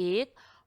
1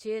6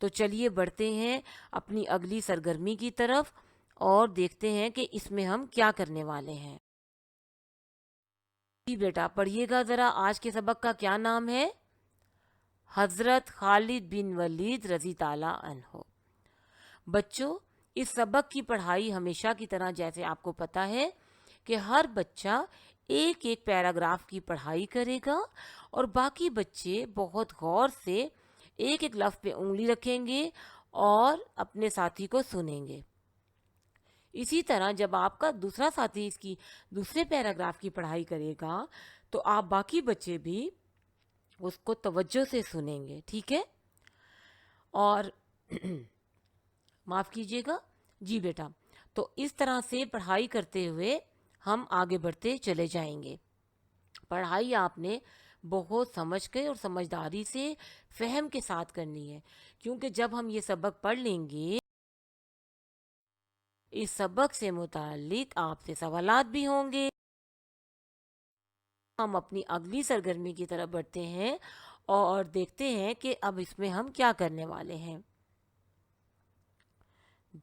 تو چلیے بڑھتے ہیں اپنی اگلی سرگرمی کی طرف اور دیکھتے ہیں کہ اس میں ہم کیا کرنے والے ہیں۔ جی بیٹا پڑھیے گا ذرا، آج کے سبق کا کیا نام ہے؟ حضرت خالد بن ولید رضی تعالیٰ عنہ۔ بچوں، اس سبق کی پڑھائی ہمیشہ کی طرح جیسے آپ کو پتا ہے کہ ہر بچہ ایک ایک پیراگراف کی پڑھائی کرے گا اور باقی بچے بہت غور سے ایک ایک لفظ پہ انگلی رکھیں گے اور اپنے ساتھی کو سنیں گے۔ اسی طرح جب آپ کا دوسرا ساتھی اس کی دوسرے پیراگراف کی پڑھائی کرے گا تو آپ باقی بچے بھی اس کو توجہ سے سنیں گے، ٹھیک ہے؟ اور معاف کیجیے گا، جی بیٹا، تو اس طرح سے پڑھائی کرتے ہوئے ہم آگے بڑھتے چلے جائیں گے۔ پڑھائی آپ نے بہت سمجھ کے اور سمجھداری سے فہم کے ساتھ کرنی ہے، کیونکہ جب ہم یہ سبق پڑھ لیں گے اس سبق سے متعلق آپ سے سوالات بھی ہوں گے۔ ہم اپنی اگلی سرگرمی کی طرف بڑھتے ہیں اور دیکھتے ہیں کہ اب اس میں ہم کیا کرنے والے ہیں۔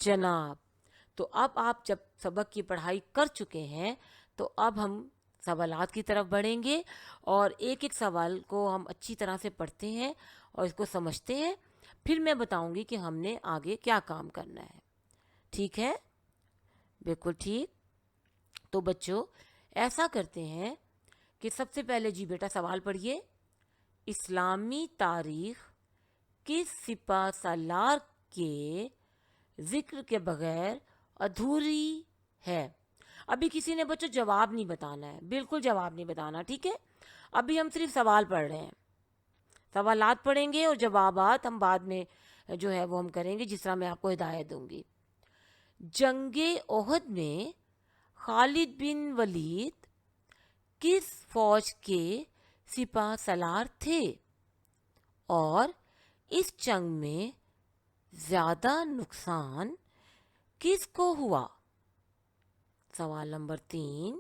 جناب، تو اب آپ جب سبق کی پڑھائی کر چکے ہیں تو اب ہم سوالات کی طرف بڑھیں گے اور ایک ایک سوال کو ہم اچھی طرح سے پڑھتے ہیں اور اس کو سمجھتے ہیں، پھر میں بتاؤں گی کہ ہم نے آگے کیا کام کرنا ہے، ٹھیک ہے؟ بالکل ٹھیک۔ تو بچوں ایسا کرتے ہیں کہ سب سے پہلے جی بیٹا سوال پڑھیے۔ اسلامی تاریخ کس سپہ سالار کے ذکر کے بغیر ادھوری ہے؟ ابھی کسی نے بچوں جواب نہیں بتانا ہے، بالکل جواب نہیں بتانا، ٹھیک ہے؟ ابھی ہم صرف سوال پڑھ رہے ہیں، سوالات پڑھیں گے اور جوابات ہم بعد میں جو ہے وہ ہم کریں گے جس طرح میں آپ کو ہدایت دوں گی۔ جنگ احد میں خالد بن ولید کس فوج کے سپہ سالار تھے اور اس جنگ میں زیادہ نقصان کس کو ہوا؟ سوال نمبر 3،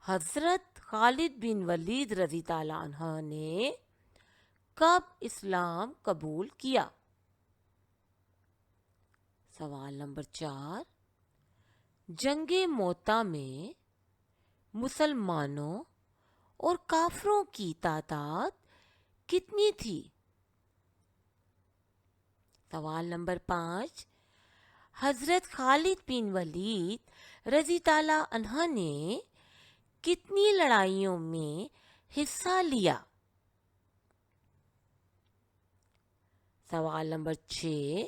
حضرت خالد بن ولید رضی تعالیٰ عنہ نے کب اسلام قبول کیا؟ سوال نمبر 4، جنگ موتا میں مسلمانوں اور کافروں کی تعداد کتنی تھی؟ سوال نمبر 5، حضرت خالد بن ولید رضی تعالیٰ عنہ نے کتنی لڑائیوں میں حصہ لیا؟ سوال نمبر 6،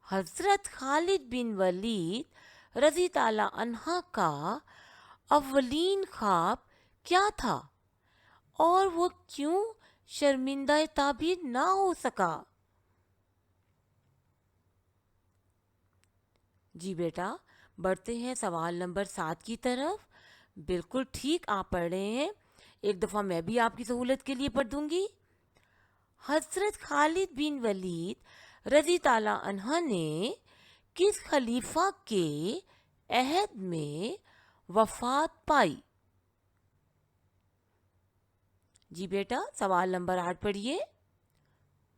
حضرت خالد بن ولید رضی تعالیٰ عنہ کا اولین خواب کیا تھا اور وہ کیوں شرمندہ تعبیر نہ ہو سکا؟ جی بیٹا بڑھتے ہیں سوال نمبر 7 کی طرف۔ بالکل ٹھیک آپ پڑھ رہے ہیں، ایک دفعہ میں بھی آپ کی سہولت کے لیے پڑھ دوں گی۔ حضرت خالد بن ولید رضی تعالیٰ عنہ نے کس خلیفہ کے عہد میں وفات پائی؟ جی بیٹا سوال نمبر 8 پڑھیے۔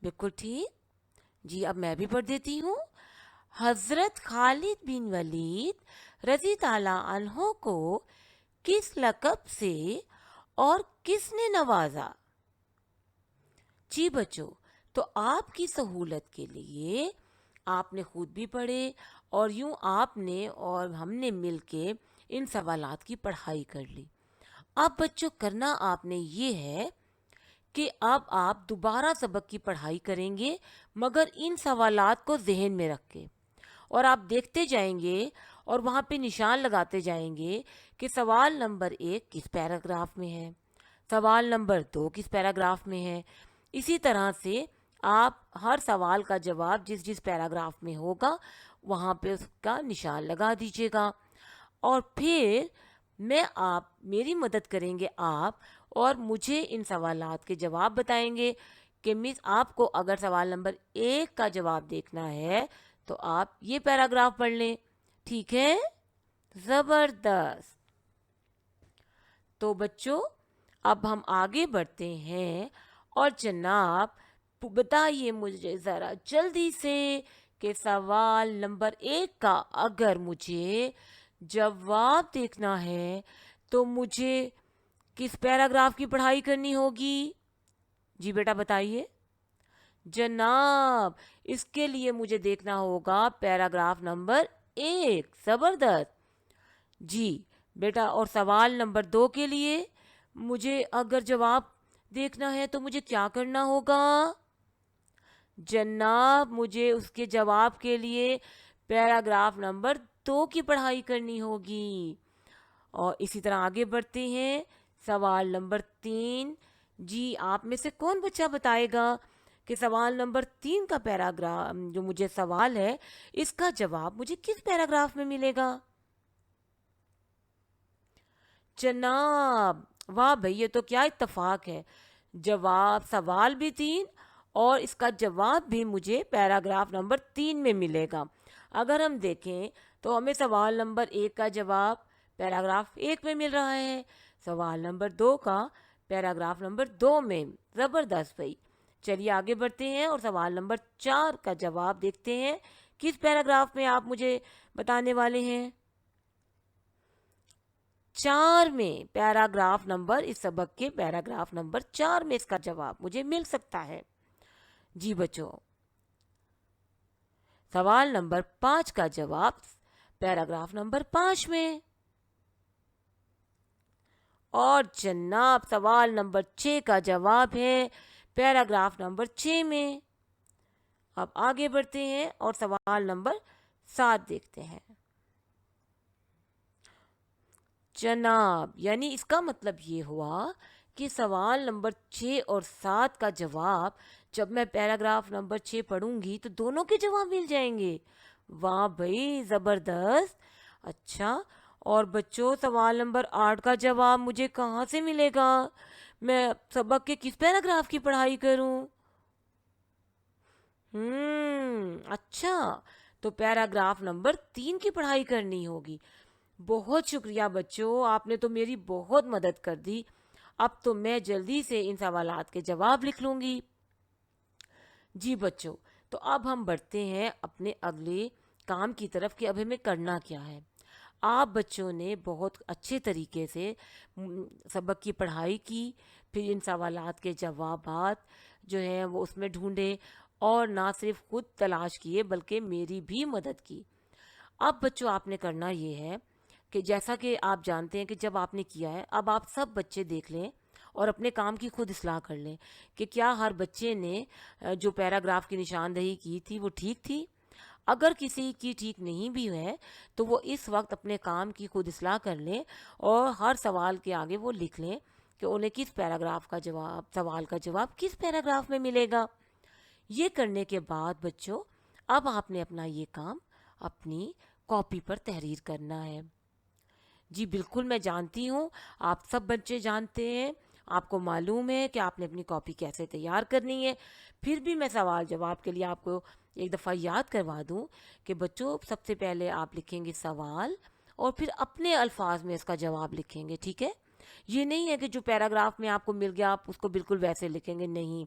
بالکل ٹھیک، جی اب میں بھی پڑھ دیتی ہوں۔ حضرت خالد بن ولید رضی تعالیٰ عنہ کو کس لقب سے اور کس نے نوازا؟ جی بچوں، تو آپ کی سہولت کے لیے آپ نے خود بھی پڑھے اور یوں آپ نے اور ہم نے مل کے ان سوالات کی پڑھائی کر لی۔ اب بچوں کرنا آپ نے یہ ہے کہ اب آپ دوبارہ سبق کی پڑھائی کریں گے مگر ان سوالات کو ذہن میں رکھ کے، اور آپ دیکھتے جائیں گے اور وہاں پہ نشان لگاتے جائیں گے کہ سوال نمبر 1 کس پیراگراف میں ہے، سوال نمبر 2 کس پیراگراف میں ہے۔ اسی طرح سے آپ ہر سوال کا جواب جس جس پیراگراف میں ہوگا وہاں پہ اس کا نشان لگا دیجیے گا، اور پھر میری مدد کریں گے آپ اور مجھے ان سوالات کے جواب بتائیں گے کہ مس آپ کو اگر سوال نمبر 1 کا جواب دیکھنا ہے تو آپ یہ پیراگراف پڑھ لیں، ٹھیک ہے؟ زبردست۔ تو بچوں اب ہم آگے بڑھتے ہیں اور جناب بتائیے مجھے ذرا جلدی سے کہ سوال نمبر 1 کا اگر مجھے جواب دیکھنا ہے تو مجھے کس پیراگراف کی پڑھائی کرنی ہوگی؟ جی بیٹا بتائیے جناب، اس کے لیے مجھے دیکھنا ہوگا پیراگراف نمبر 1۔ زبردست جی بیٹا، اور سوال نمبر 2 کے لیے مجھے اگر جواب دیکھنا ہے تو مجھے کیا کرنا ہوگا؟ جناب، مجھے اس کے جواب کے لیے پیراگراف نمبر 2 کی پڑھائی کرنی ہوگی۔ اور اسی طرح آگے بڑھتے ہیں، سوال نمبر 3۔ جی آپ میں سے کون بچہ بتائے گا کہ سوال نمبر 3 کا پیراگراف جو مجھے سوال ہے اس کا جواب مجھے کس پیراگراف میں ملے گا؟ جناب واہ بھئی، یہ تو کیا اتفاق ہے، جواب سوال بھی 3 اور اس کا جواب بھی مجھے پیراگراف نمبر 3 میں ملے گا۔ اگر ہم دیکھیں تو ہمیں سوال نمبر 1 کا جواب پیراگراف 1 میں مل رہا ہے، سوال نمبر 2 کا پیراگراف نمبر 2 میں۔ زبردست بھائی، چلیے آگے بڑھتے ہیں اور سوال نمبر 4 کا جواب دیکھتے ہیں کس پیراگراف میں آپ مجھے بتانے والے ہیں؟ 4 میں، پیراگراف نمبر، اس سبق کے پیراگراف نمبر 4 میں اس کا جواب مجھے مل سکتا ہے۔ جی بچوں، سوال نمبر 5 کا جواب پیراگراف نمبر 5 میں، اور جناب سوال نمبر 6 کا جواب ہے پیراگراف نمبر 6 میں۔ اب آگے بڑھتے ہیں اور سوال نمبر 7 دیکھتے ہیں۔ جناب، یعنی اس کا مطلب یہ ہوا کہ سوال نمبر 6 اور 7 کا جواب جب میں پیراگراف نمبر 6 پڑھوں گی تو دونوں کے جواب مل جائیں گے۔ واہ بھائی زبردست۔ اچھا، اور بچوں سوال نمبر 8 کا جواب مجھے کہاں سے ملے گا؟ میں سبق کے کس پیراگراف کی پڑھائی کروں؟ اچھا، تو پیراگراف نمبر 3 کی پڑھائی کرنی ہوگی۔ بہت شکریہ بچوں، آپ نے تو میری بہت مدد کر دی۔ اب تو میں جلدی سے ان سوالات کے جواب لکھ لوں گی۔ جی بچوں، تو اب ہم بڑھتے ہیں اپنے اگلے کام کی طرف کہ اب ہمیں کرنا کیا ہے۔ آپ بچوں نے بہت اچھے طریقے سے سبق کی پڑھائی کی، پھر ان سوالات کے جوابات جو ہیں وہ اس میں ڈھونڈے اور نہ صرف خود تلاش کیے بلکہ میری بھی مدد کی۔ اب بچوں آپ نے کرنا یہ ہے کہ جیسا کہ آپ جانتے ہیں کہ جب آپ نے کیا ہے، اب آپ سب بچے دیکھ لیں اور اپنے کام کی خود اصلاح کر لیں کہ کیا ہر بچے نے جو پیراگراف کی نشاندہی کی تھی وہ ٹھیک تھی۔ اگر کسی کی ٹھیک نہیں بھی ہے تو وہ اس وقت اپنے کام کی خود اصلاح کر لیں اور ہر سوال کے آگے وہ لکھ لیں کہ انہیں کس پیراگراف کا جواب، سوال کا جواب کس پیراگراف میں ملے گا۔ یہ کرنے کے بعد بچوں اب آپ نے اپنا یہ کام اپنی کاپی پر تحریر کرنا ہے۔ جی بالکل میں جانتی ہوں، آپ سب بچے جانتے ہیں، آپ کو معلوم ہے کہ آپ نے اپنی کاپی کیسے تیار کرنی ہے۔ پھر بھی میں سوال جواب کے لیے آپ کو ایک دفعہ یاد کروا دوں کہ بچوں سب سے پہلے آپ لکھیں گے سوال اور پھر اپنے الفاظ میں اس کا جواب لکھیں گے، ٹھیک ہے؟ یہ نہیں ہے کہ جو پیراگراف میں آپ کو مل گیا آپ اس کو بالکل ویسے لکھیں گے، نہیں،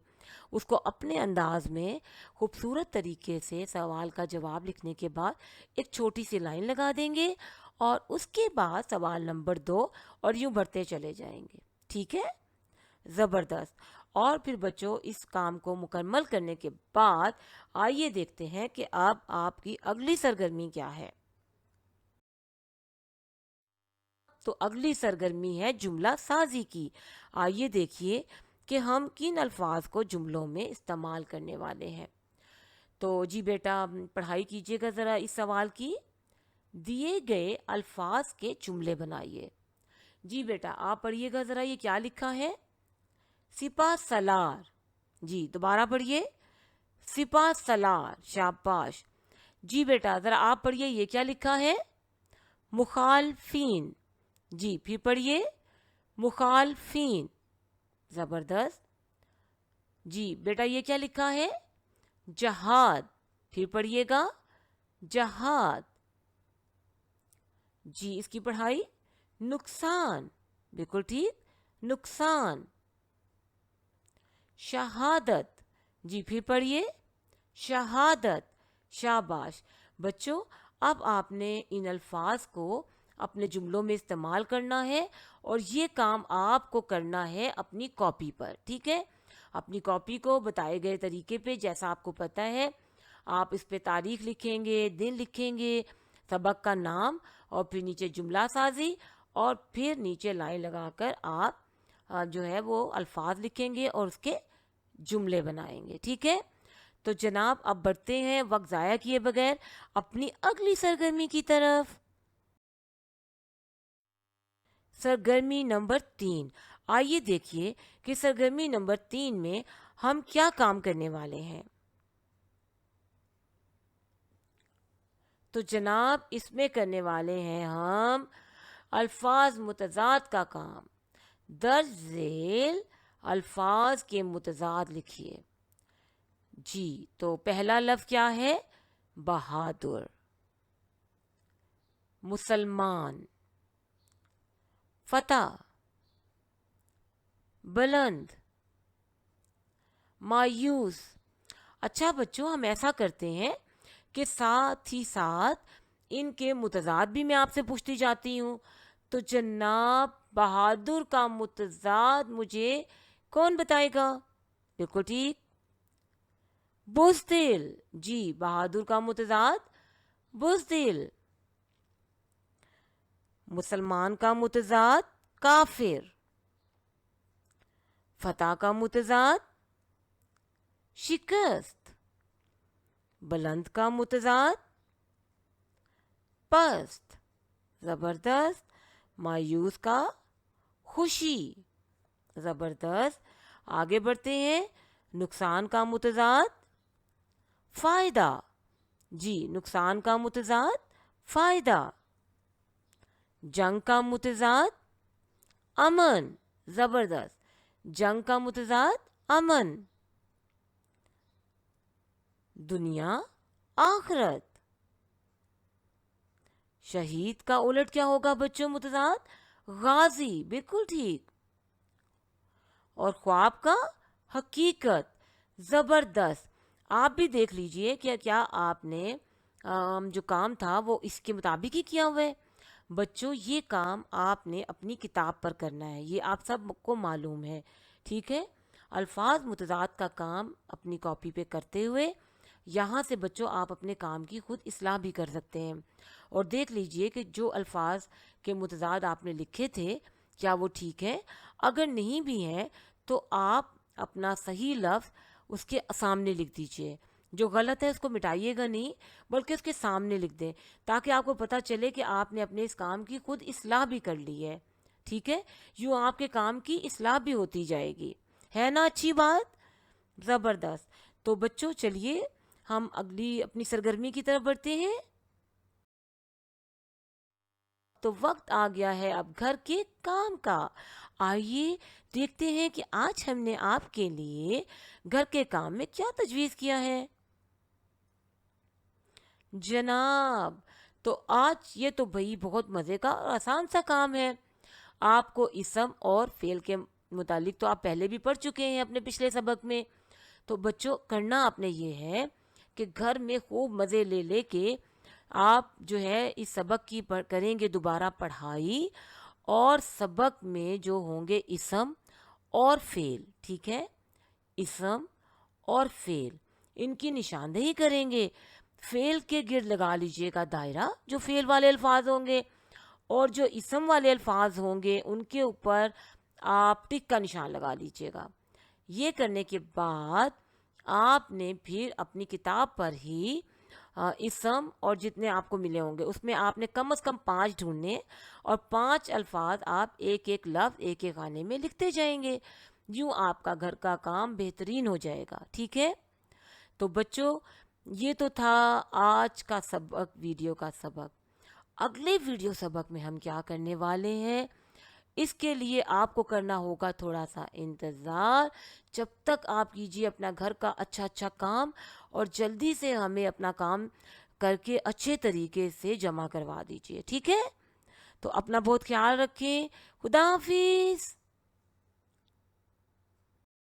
اس کو اپنے انداز میں خوبصورت طریقے سے سوال کا جواب لکھنے کے بعد ایک چھوٹی سی لائن لگا دیں گے اور اس کے بعد سوال نمبر 2 اور یوں بڑھتے چلے جائیں گے، ٹھیک ہے؟ زبردست۔ اور پھر بچوں اس کام کو مکمل کرنے کے بعد آئیے دیکھتے ہیں کہ اب آپ کی اگلی سرگرمی کیا ہے۔ تو اگلی سرگرمی ہے جملہ سازی کی۔ آئیے دیکھیے کہ ہم کن الفاظ کو جملوں میں استعمال کرنے والے ہیں۔ تو جی بیٹا پڑھائی کیجیے گا ذرا اس سوال کی۔ دیے گئے الفاظ کے جملے بنائیے۔ جی بیٹا آپ پڑھیے گا ذرا، یہ کیا لکھا ہے؟ سپہ سالار۔ جی دوبارہ پڑھیے، سپہ سالار، شاباش۔ جی بیٹا ذرا آپ پڑھیے، یہ کیا لکھا ہے؟ مخالفین۔ جی پھر پڑھیے، مخالفین، زبردست۔ جی بیٹا یہ کیا لکھا ہے؟ جہاد۔ پھر پڑھیے گا، جہاد۔ جی اس کی پڑھائی، نقصان، بالکل ٹھیک، نقصان۔ شہادت، جی پھر پڑھیے. شہادت. شاباش. بچوں اب آپ نے ان الفاظ کو اپنے جملوں میں استعمال کرنا ہے اور یہ کام آپ کو کرنا ہے اپنی کاپی پر. ٹھیک ہے, اپنی کاپی کو بتائے گئے طریقے پہ جیسا آپ کو پتہ ہے آپ اس پہ تاریخ لکھیں گے, دن لکھیں گے, سبق کا نام, اور پھر نیچے جملہ سازی, اور پھر نیچے لائن لگا کر آپ جو ہے وہ الفاظ لکھیں گے اور اس کے جملے بنائیں گے. ٹھیک ہے, تو جناب اب بڑھتے ہیں وقت ضائع کیے بغیر اپنی اگلی سرگرمی کی طرف. سرگرمی نمبر 3. آئیے دیکھیے کہ سرگرمی نمبر 3 میں ہم کیا کام کرنے والے ہیں. تو جناب اس میں کرنے والے ہیں ہم الفاظ متضاد کا کام. درج ذیل الفاظ کے متضاد لکھیے. جی تو پہلا لفظ کیا ہے؟ بہادر, مسلمان, فتح, بلند, مایوس. اچھا بچوں ہم ایسا کرتے ہیں کہ ساتھ ہی ساتھ ان کے متضاد بھی میں آپ سے پوچھتی جاتی ہوں. تو جناب بہادر کا متضاد مجھے کون بتائے گا؟ بالکل ٹھیک, بزدل. جی بہادر کا متضاد بزدل. مسلمان کا متضاد کافر. فتح کا متضاد شکست. بلند کا متضاد پست, زبردست. مایوس کا خوشی, زبردست. آگے بڑھتے ہیں. نقصان کا متضاد فائدہ. جی نقصان کا متضاد فائدہ. جنگ کا متضاد امن, زبردست. جنگ کا متضاد امن. دنیا آخرت. شہید کا الٹ کیا ہوگا بچوں متضاد؟ غازی, بالکل ٹھیک. اور خواب کا حقیقت, زبردست. آپ بھی دیکھ لیجئے کہ کیا آپ نے جو کام تھا وہ اس کے مطابق ہی کیا ہوا ہے. بچوں یہ کام آپ نے اپنی کتاب پر کرنا ہے, یہ آپ سب کو معلوم ہے. ٹھیک ہے, الفاظ متضاد کا کام اپنی کاپی پہ کرتے ہوئے یہاں سے بچوں آپ اپنے کام کی خود اصلاح بھی کر سکتے ہیں. اور دیکھ لیجئے کہ جو الفاظ کے متضاد آپ نے لکھے تھے کیا وہ ٹھیک ہے. اگر نہیں بھی ہیں تو آپ اپنا صحیح لفظ اس کے سامنے لکھ دیجئے. جو غلط ہے اس کو مٹائیے گا نہیں بلکہ اس کے سامنے لکھ دیں تاکہ آپ کو پتہ چلے کہ آپ نے اپنے اس کام کی خود اصلاح بھی کر لی ہے. ٹھیک ہے, یوں آپ کے کام کی اصلاح بھی ہوتی جائے گی. ہے نا اچھی بات؟ زبردست. تو بچوں چلیے ہم اگلی اپنی سرگرمی کی طرف بڑھتے ہیں. تو وقت آ گیا ہے اب گھر کے کام کا. آئیے دیکھتے ہیں کہ آج ہم نے آپ کے لیے گھر کے کام میں کیا تجویز کیا ہے. جناب تو آج یہ تو بھئی بہت مزے کا اور آسان سا کام ہے. آپ کو اسم اور فعل کے متعلق تو آپ پہلے بھی پڑھ چکے ہیں اپنے پچھلے سبق میں. تو بچوں کرنا آپ نے یہ ہے کہ گھر میں خوب مزے لے لے کے آپ جو ہے اس سبق کی کریں گے دوبارہ پڑھائی, اور سبق میں جو ہوں گے اسم اور فعل, ٹھیک ہے, اسم اور فعل ان کی نشاندہی کریں گے. فعل کے گرد لگا لیجئے گا دائرہ جو فعل والے الفاظ ہوں گے, اور جو اسم والے الفاظ ہوں گے ان کے اوپر آپ ٹک کا نشان لگا لیجئے گا. یہ کرنے کے بعد آپ نے پھر اپنی کتاب پر ہی اسم اور جتنے آپ کو ملے ہوں گے اس میں آپ نے کم از کم 5 ڈھونڈنے, اور 5 الفاظ آپ ایک ایک لفظ ایک ایک خانے میں لکھتے جائیں گے. یوں آپ کا گھر کا کام بہترین ہو جائے گا. ٹھیک ہے, تو بچوں یہ تو تھا آج کا سبق, ویڈیو کا سبق. اگلے ویڈیو سبق میں ہم کیا کرنے والے ہیں اس کے لیے آپ کو کرنا ہوگا تھوڑا سا انتظار. جب تک آپ کیجئے اپنا گھر کا اچھا کام, اور جلدی سے ہمیں اپنا کام کر کے اچھے طریقے سے جمع کروا دیجئے. ٹھیک ہے, تو اپنا بہت خیال رکھیں. خدا حافظ.